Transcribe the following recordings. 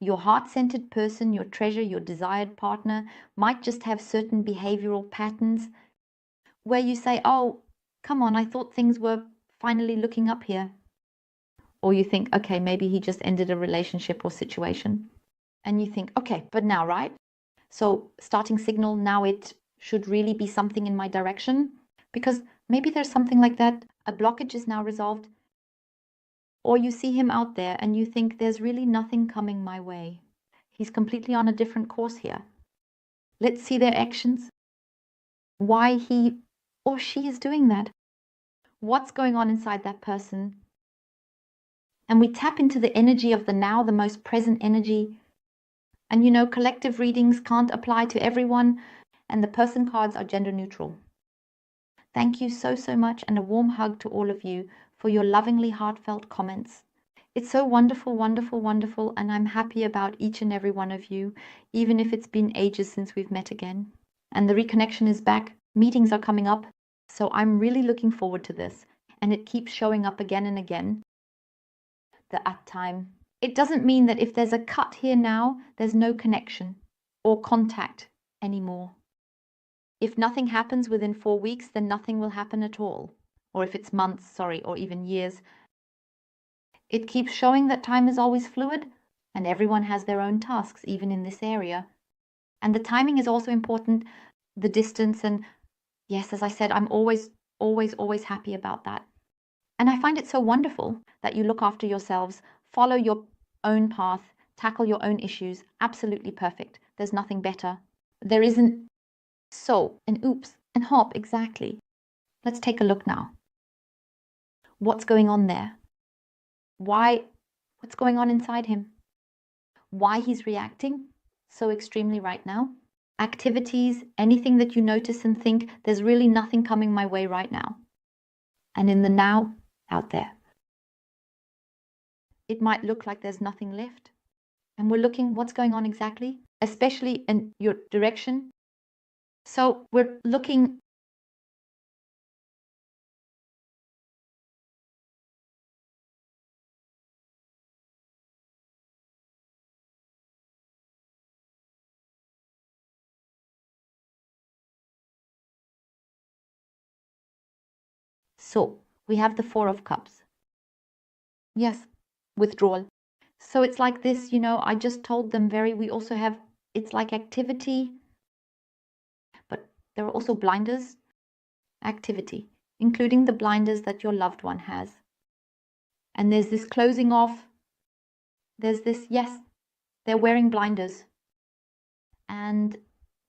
Your heart-centered person, your treasure, your desired partner might just have certain behavioral patterns where you say, oh, come on, I thought things were finally looking up here. Or you think, okay, maybe he just ended a relationship or situation. And you think, okay, but now, right? So starting signal, now it should really be something in my direction, because maybe there's something like that. A blockage is now resolved. Or you see him out there and you think there's really nothing coming my way. He's completely on a different course here. Let's see their actions. Why he or she is doing that. What's going on inside that person? And we tap into the energy of the now, the most present energy. And you know, collective readings can't apply to everyone, and the person cards are gender neutral. Thank you so, so much, and a warm hug to all of you for your lovingly heartfelt comments. It's so wonderful, wonderful, wonderful, and I'm happy about each and every one of you, even if it's been ages since we've met again. And the reconnection is back. Meetings are coming up, so I'm really looking forward to this. And it keeps showing up again and again. The at time. It doesn't mean that if there's a cut here now, there's no connection or contact anymore. If nothing happens within 4 weeks, then nothing will happen at all. Or if it's months, or even years. It keeps showing that time is always fluid, and everyone has their own tasks, even in this area. And the timing is also important, the distance, and yes, as I said, I'm always, always, always happy about that. And I find it so wonderful that you look after yourselves, follow your own path, tackle your own issues. Absolutely perfect. There's nothing better. There isn't so, and oops, and hop, exactly. Let's take a look now. What's going on there? Why? What's going on inside him? Why he's reacting so extremely right now? Activities, anything that you notice and think, there's really nothing coming my way right now. And in the now, out there. It might look like there's nothing left. And we're looking what's going on exactly, especially in your direction. So we're looking. So we have the Four of Cups. Yes, withdrawal. So it's like this, I just told them we also have, it's like activity, but there are also blinders, activity, including the blinders that your loved one has. And there's this closing off. There's this, yes, they're wearing blinders. And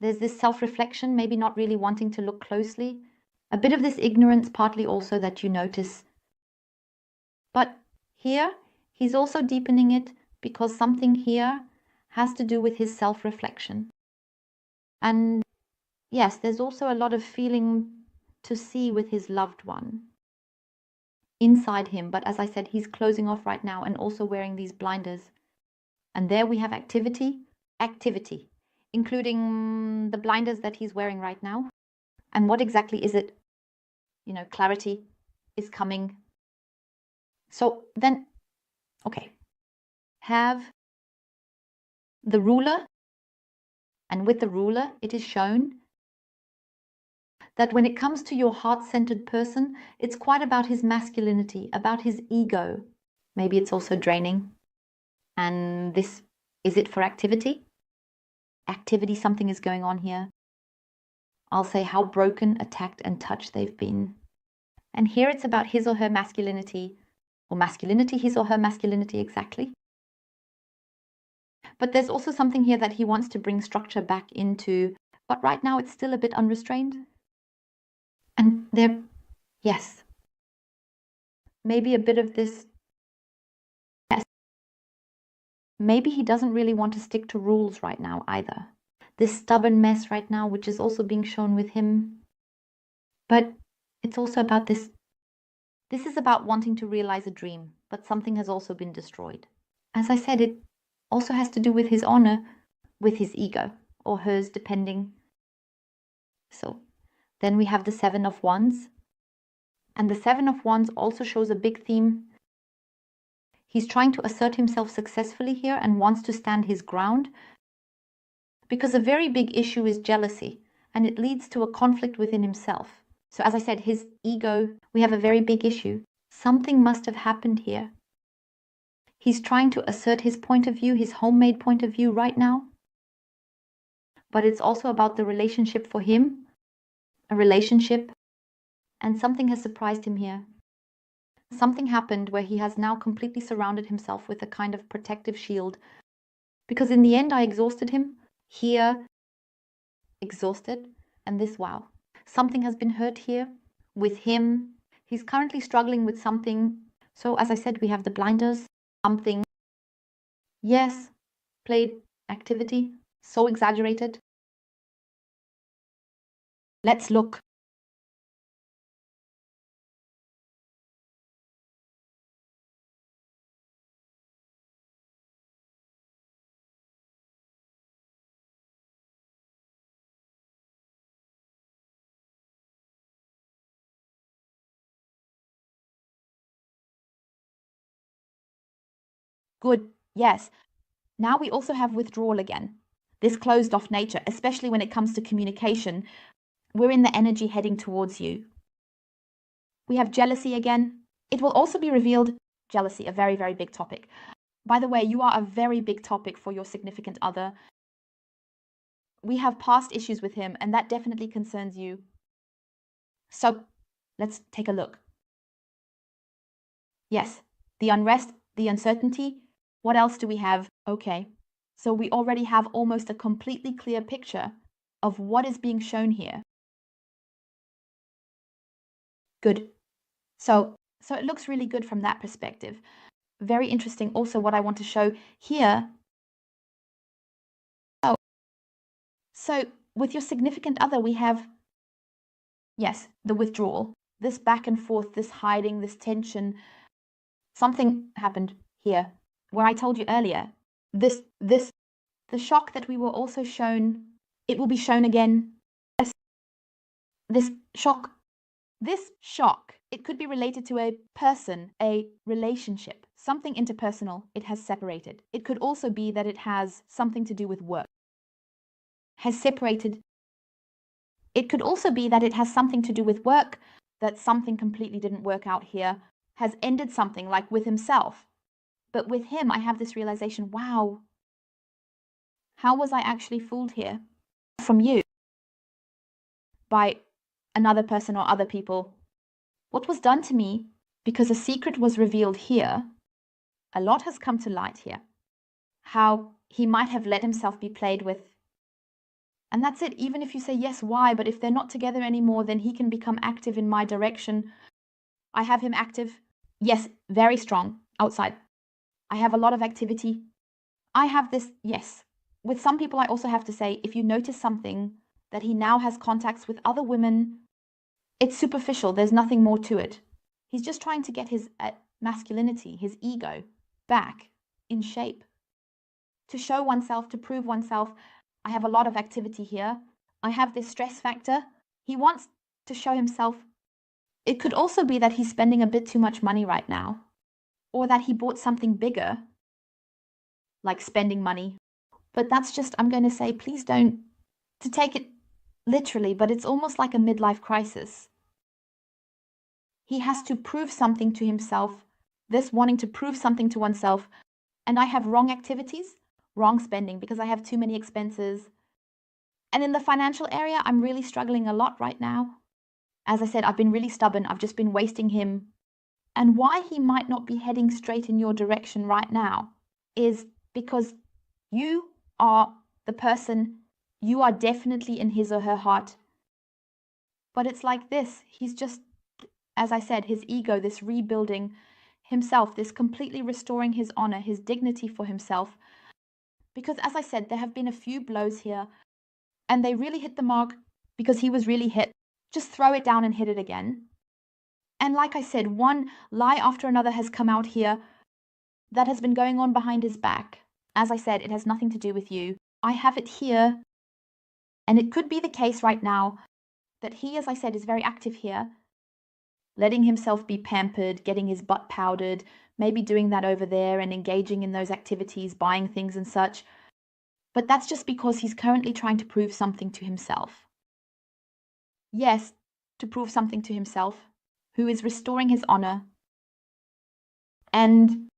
there's this self-reflection, maybe not really wanting to look closely. A bit of this ignorance, partly also that you notice. But here, he's also deepening it because something here has to do with his self-reflection. And yes, there's also a lot of feeling to see with his loved one inside him. But as I said, he's closing off right now and also wearing these blinders. And there we have activity, including the blinders that he's wearing right now. And what exactly is it? Clarity is coming. So then, okay, have the ruler, and with the ruler, it is shown that when it comes to your heart-centered person, it's quite about his masculinity, about his ego. Maybe it's also draining. And this, is it for activity? Activity, something is going on here. I'll say how broken, attacked, and touched they've been. And here it's about his or her masculinity, or masculinity, his or her masculinity exactly. But there's also something here that he wants to bring structure back into, but right now it's still a bit unrestrained. And there, yes, maybe a bit of this, yes, maybe he doesn't really want to stick to rules right now either. This stubborn mess right now, which is also being shown with him. But it's also about this. This is about wanting to realize a dream, but something has also been destroyed. As I said, it also has to do with his honor, with his ego, or hers, depending. So then we have the Seven of Wands. And the Seven of Wands also shows a big theme. He's trying to assert himself successfully here and wants to stand his ground, because a very big issue is jealousy, and it leads to a conflict within himself. So as I said, his ego, we have a very big issue. Something must have happened here. He's trying to assert his point of view, his homemade point of view right now. But it's also about the relationship for him, a relationship, and something has surprised him here. Something happened where he has now completely surrounded himself with a kind of protective shield. Because in the end, I exhausted him. Here, exhausted. And this, wow. Something has been hurt here with him. He's currently struggling with something. So as I said, we have the blinders. Something. Yes, played activity. So exaggerated. Let's look. Good, yes. Now we also have withdrawal again. This closed off nature, especially when it comes to communication. We're in the energy heading towards you. We have jealousy again. It will also be revealed, jealousy, a very, very big topic. By the way, you are a very big topic for your significant other. We have past issues with him, and that definitely concerns you. So let's take a look. Yes, the unrest, the uncertainty. What else do we have? Okay, so we already have almost a completely clear picture of what is being shown here. Good. So it looks really good from that perspective. Very interesting also what I want to show here. So with your significant other, we have, yes, the withdrawal, this back and forth, this hiding, this tension. Something happened here where I told you earlier, the shock that we were also shown, it will be shown again. This shock, it could be related to a person, a relationship, something interpersonal. It has separated. It could also be that it has something to do with work. Has separated. It could also be that it has something to do with work, that something completely didn't work out here, has ended something like with himself. But with him, I have this realization, wow, how was I actually fooled here? From you, by another person or other people. What was done to me, because a secret was revealed here, a lot has come to light here. How he might have let himself be played with. And that's it, even if you say, yes, why? But if they're not together anymore, then he can become active in my direction. I have him active. Yes, very strong outside. I have a lot of activity. I have this, yes. With some people, I also have to say, if you notice something, that he now has contacts with other women, it's superficial. There's nothing more to it. He's just trying to get his masculinity, his ego, back in shape. To show oneself, to prove oneself. I have a lot of activity here. I have this stress factor. He wants to show himself. It could also be that he's spending a bit too much money right now, or that he bought something bigger, like spending money. But that's just, I'm going to say, please don't, to take it literally, but it's almost like a midlife crisis. He has to prove something to himself, this wanting to prove something to oneself, and I have wrong activities, wrong spending, because I have too many expenses. And in the financial area, I'm really struggling a lot right now. As I said, I've been really stubborn. I've just been wasting him. And why he might not be heading straight in your direction right now is because you are the person, you are definitely in his or her heart. But it's like this. He's just, as I said, his ego, this rebuilding himself, this completely restoring his honor, his dignity for himself. Because as I said, there have been a few blows here, and they really hit the mark because he was really hit. Just throw it down and hit it again. And like I said, one lie after another has come out here that has been going on behind his back. As I said, it has nothing to do with you. I have it here, and it could be the case right now that he, as I said, is very active here, letting himself be pampered, getting his butt powdered, maybe doing that over there and engaging in those activities, buying things and such. But that's just because he's currently trying to prove something to himself. Yes, to prove something to himself, who is restoring his honor. And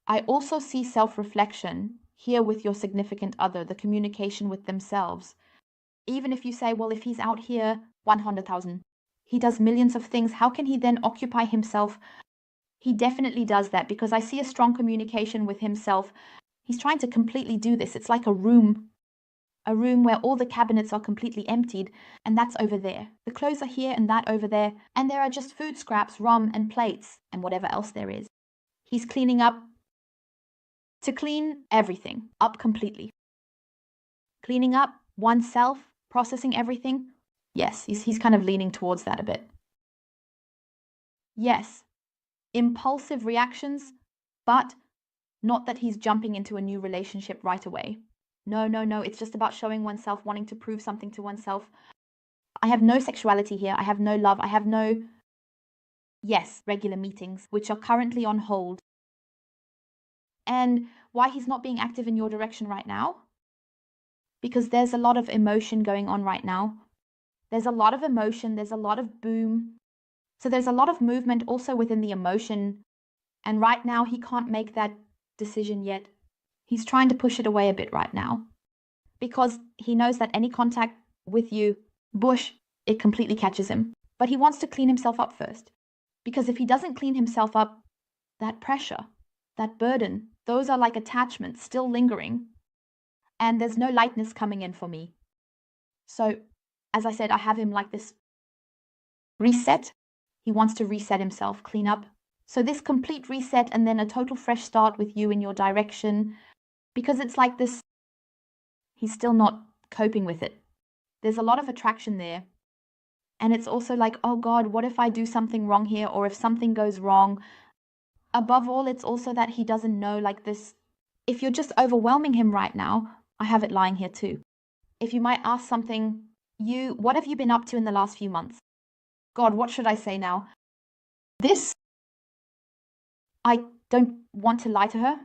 I also see self-reflection here with your significant other, the communication with themselves. Even if you say, well, if he's out here 100,000, he does millions of things, how can he then occupy himself? He definitely does that because I see a strong communication with himself. He's trying to completely do this. It's like a room where all the cabinets are completely emptied, and that's over there. The clothes are here and that over there, and there are just food scraps, rum and plates, and whatever else there is. He's cleaning up to clean everything up completely. Cleaning up oneself, processing everything. Yes, he's kind of leaning towards that a bit. Yes, impulsive reactions, but not that he's jumping into a new relationship right away. No, it's just about showing oneself, wanting to prove something to oneself. I have no sexuality here. I have no love. I have no, yes, regular meetings, which are currently on hold. And why he's not being active in your direction right now? Because there's a lot of emotion going on right now. There's a lot of emotion. There's a lot of boom. So there's a lot of movement also within the emotion. And right now he can't make that decision yet. He's trying to push it away a bit right now because he knows that any contact with you, Bush, it completely catches him. But he wants to clean himself up first, because if he doesn't clean himself up, that pressure, that burden, those are like attachments still lingering, and there's no lightness coming in for me. So, as I said, I have him like this reset. He wants to reset himself, clean up. So this complete reset and then a total fresh start with you in your direction, because it's like this, he's still not coping with it. There's a lot of attraction there. And it's also like, oh God, what if I do something wrong here? Or if something goes wrong? Above all, it's also that he doesn't know, like this, if you're just overwhelming him right now, I have it lying here too. If you might ask something, what have you been up to in the last few months? God, what should I say now? This, I don't want to lie to her.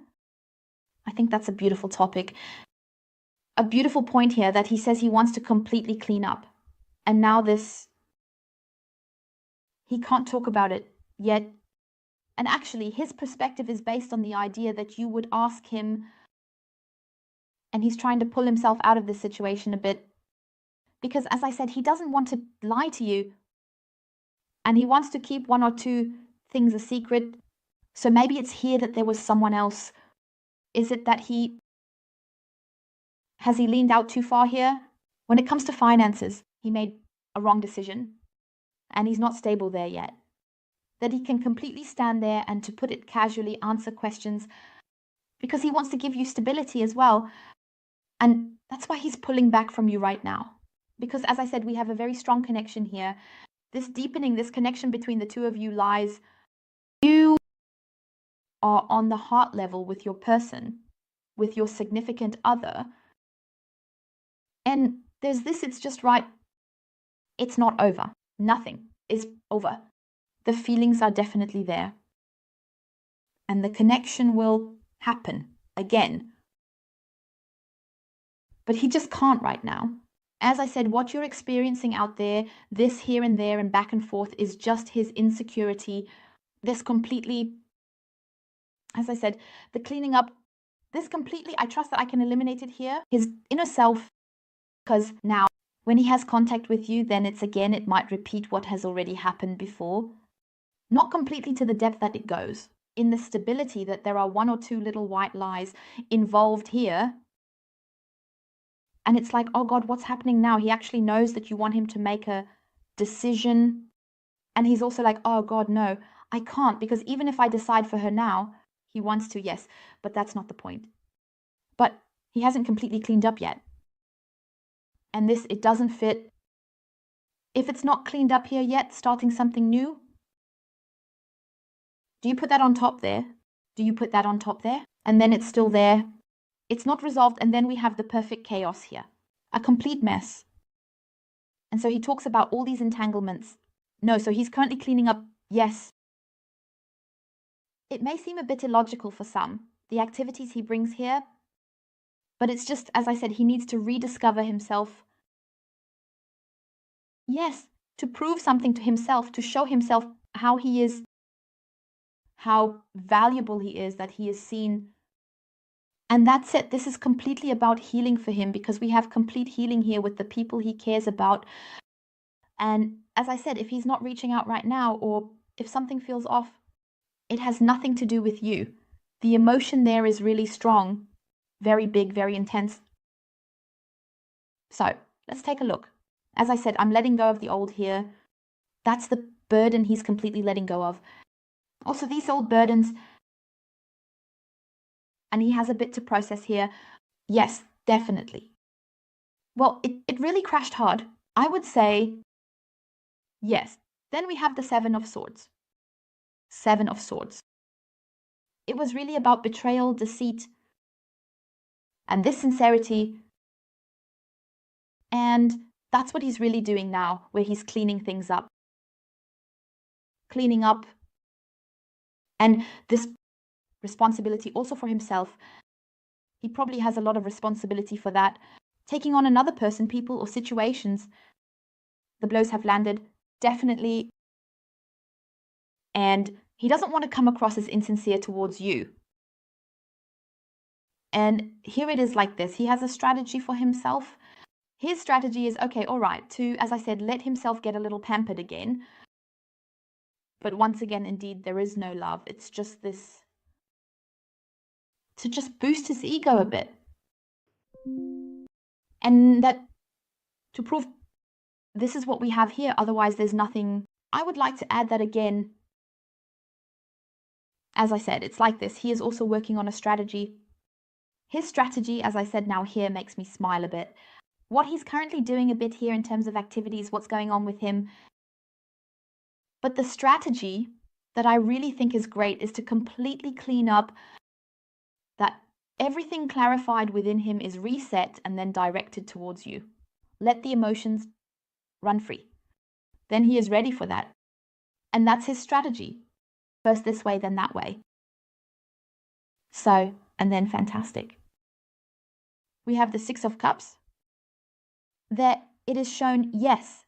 I think that's a beautiful topic. A beautiful point here that he says he wants to completely clean up. And now this, he can't talk about it yet. And actually, his perspective is based on the idea that you would ask him, and he's trying to pull himself out of this situation a bit. Because as I said, he doesn't want to lie to you. And he wants to keep one or two things a secret. So maybe it's here that there was someone else. Is it that has he leaned out too far here? When it comes to finances, he made a wrong decision and he's not stable there yet. That he can completely stand there and, to put it casually, answer questions because he wants to give you stability as well. And that's why he's pulling back from you right now. Because as I said, we have a very strong connection here. This deepening, this connection between the two of you lies. You are on the heart level with your person, with your significant other. And there's this, it's just right. It's not over. Nothing is over. The feelings are definitely there. And the connection will happen again. But he just can't right now. As I said, what you're experiencing out there, this here and there and back and forth, is just his insecurity. This completely, as I said, the cleaning up, this completely, I trust that I can eliminate it here. His inner self, because now when he has contact with you, then it's again, it might repeat what has already happened before. Not completely to the depth that it goes. In the stability that there are one or two little white lies involved here. And it's like, oh God, what's happening now? He actually knows that you want him to make a decision. And he's also like, oh God, no, I can't, because even if I decide for her now, he wants to, yes, but that's not the point. But he hasn't completely cleaned up yet. And this, it doesn't fit. If it's not cleaned up here yet, starting something new, do you put that on top there? Do you put that on top there? And then it's still there. It's not resolved, and then we have the perfect chaos here. A complete mess. And so he talks about all these entanglements. No, so he's currently cleaning up, yes. It may seem a bit illogical for some, the activities he brings here, but it's just, as I said, he needs to rediscover himself. Yes, to prove something to himself, to show himself how he is, how valuable he is, that he is seen. And that's it. This is completely about healing for him, because we have complete healing here with the people he cares about. And as I said, if he's not reaching out right now, or if something feels off, it has nothing to do with you. The emotion there is really strong, very big, very intense. So let's take a look. As I said, I'm letting go of the old here. That's the burden he's completely letting go of. Also, these old burdens, and he has a bit to process here. Yes, definitely. Well, it really crashed hard. I would say yes. Then we have the Seven of Swords. Seven of Swords. It was really about betrayal, deceit, and this sincerity. And that's what he's really doing now, where he's cleaning things up. Cleaning up. And this responsibility also for himself. He probably has a lot of responsibility for that. Taking on another person, people, or situations. The blows have landed, definitely. And he doesn't want to come across as insincere towards you. And here it is like this. He has a strategy for himself. His strategy is, okay, all right, to, as I said, let himself get a little pampered again. But once again, indeed, there is no love. It's just this, to just boost his ego a bit. And that, to prove this is what we have here, otherwise there's nothing. I would like to add that again. As I said, it's like this. He is also working on a strategy. His strategy, as I said now here, makes me smile a bit. What he's currently doing a bit here in terms of activities, what's going on with him. But the strategy that I really think is great is to completely clean up, that everything clarified within him is reset and then directed towards you. Let the emotions run free. Then he is ready for that. And that's his strategy. First this way, then that way. So, and then fantastic. We have the Six of Cups. There it is shown, yes,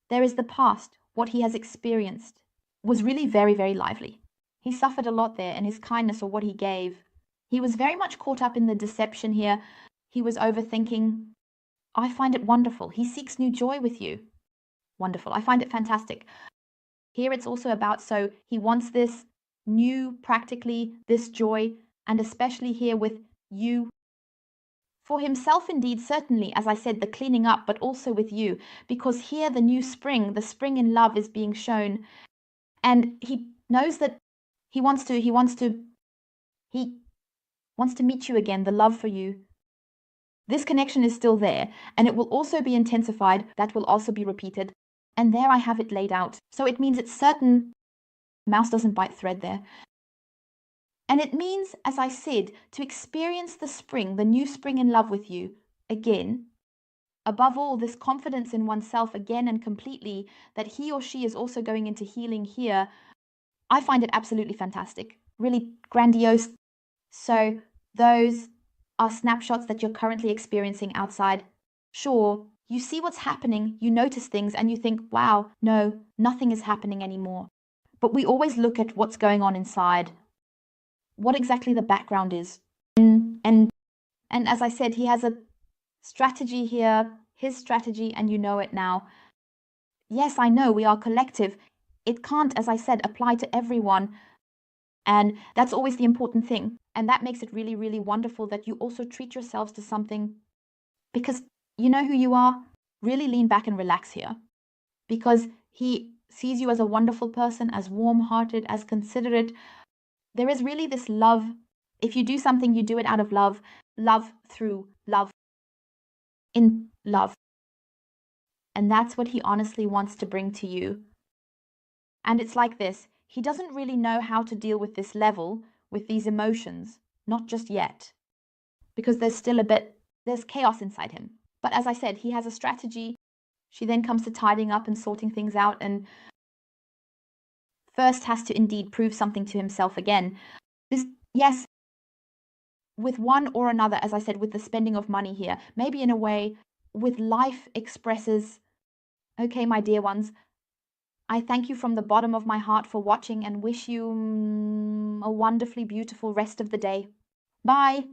there is the past. What he has experienced was really very, very lively. He suffered a lot there, and his kindness, or what he gave. He was very much caught up in the deception here. He was overthinking. I find it wonderful. He seeks new joy with you. Wonderful. I find it fantastic. Here it's also about, so he wants this new, practically, this joy, and especially here with you. For himself, indeed, certainly, as I said, the cleaning up, but also with you, because here the new spring, the spring in love is being shown, and he knows that he wants to meet you again, the love for you. This connection is still there, and it will also be intensified. That will also be repeated. And there I have it laid out. So it means it's certain. Mouse doesn't bite thread there. And it means, as I said, to experience the spring, the new spring in love with you again. Above all, this confidence in oneself again and completely, that he or she is also going into healing here. I find it absolutely fantastic, really grandiose. So those are snapshots that you're currently experiencing outside. Sure, you see what's happening, you notice things, and you think, wow, no, nothing is happening anymore. But we always look at what's going on inside, what exactly the background is. And as I said, he has a strategy here, his strategy, and you know it now. Yes, I know, we are collective. It can't, as I said, apply to everyone. And that's always the important thing. And that makes it really, really wonderful that you also treat yourselves to something, because you know who you are. Really lean back and relax here, because he sees you as a wonderful person, as warm-hearted, as considerate. There is really this love. If you do something, you do it out of love. Love through love. In love. And that's what he honestly wants to bring to you. And it's like this. He doesn't really know how to deal with this level, with these emotions. Not just yet. Because there's chaos inside him. But as I said, he has a strategy. She then comes to tidying up and sorting things out. And first has to indeed prove something to himself again. Yes, with one or another, as I said, with the spending of money here, maybe in a way, with life expresses, okay, my dear ones, I thank you from the bottom of my heart for watching and wish you a wonderfully beautiful rest of the day. Bye.